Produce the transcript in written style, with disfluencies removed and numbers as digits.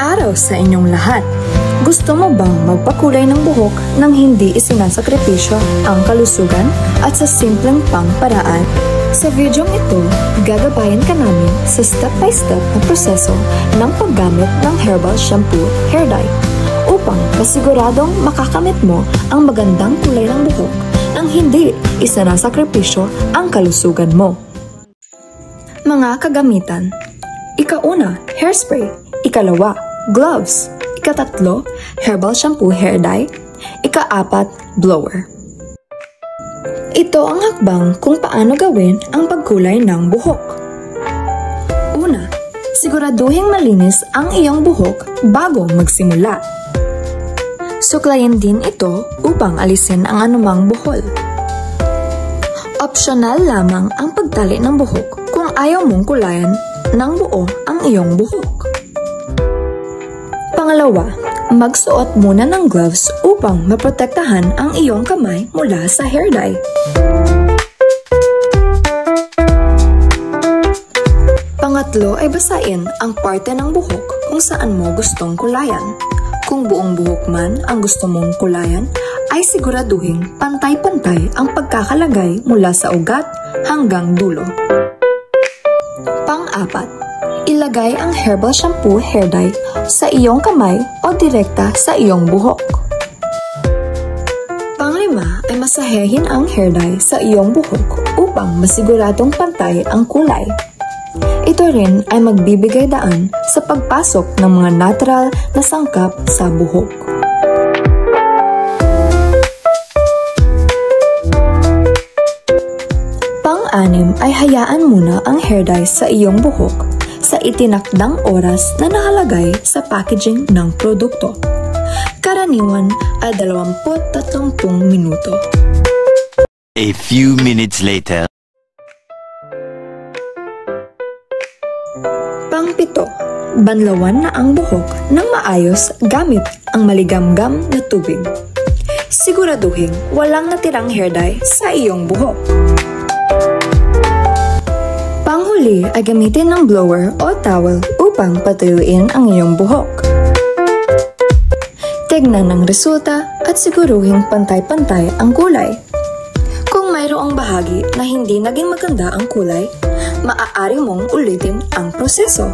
araw sa inyong lahat! Gusto mo bang magpakulay ng buhok nang hindi isinasakripisyo ang kalusugan at sa simpleng pang-paraan? Sa videong ito, gagabayan ka namin sa step-by-step na proseso ng paggamit ng herbal shampoo hair dye upang masiguradong makakamit mo ang magandang kulay ng buhok nang hindi isinasakripisyo ang kalusugan mo. Mga kagamitan: ika-una, hairspray; ika-2, gloves; ika-3, herbal shampoo hair dye; ika-4, blower. Ito ang hakbang kung paano gawin ang pagkulay ng buhok. Una, siguraduhing malinis ang iyong buhok bago magsimula. Suklayin din ito upang alisin ang anumang buhol. Optional lamang ang pagtali ng buhok kung ayaw mong kulayan ng buo ang iyong buhok. Pangalawa, magsuot muna ng gloves upang maprotektahan ang iyong kamay mula sa hair dye. Pangatlo ay basain ang parte ng buhok kung saan mo gustong kulayan. Kung buong buhok man ang gusto mong kulayan, ay siguraduhin pantay-pantay ang pagkakalagay mula sa ugat hanggang dulo. Pang-apat, ilagay ang herbal shampoo hair dye sa iyong kamay o direkta sa iyong buhok. Pang-lima ay masahehin ang hair dye sa iyong buhok upang masiguradong pantay ang kulay. Ito rin ay magbibigay daan sa pagpasok ng mga natural na sangkap sa buhok. Pang-anim ay hayaan muna ang hair dye sa iyong buhok sa itinakdang oras na nakalagay sa packaging ng produkto. Karaniwan ay 20-30 minuto. A few minutes later. Pang-7, banlawan na ang buhok ng maayos gamit ang maligamgam na tubig. Siguraduhin walang natirang hair dye sa iyong buhok. Panghuli ay gamitin ng blower o towel upang patuyuin ang iyong buhok. Tignan ang resulta at siguruhin pantay-pantay ang kulay. Kung mayroong bahagi na hindi naging maganda ang kulay, maaari mong ulitin ang proseso.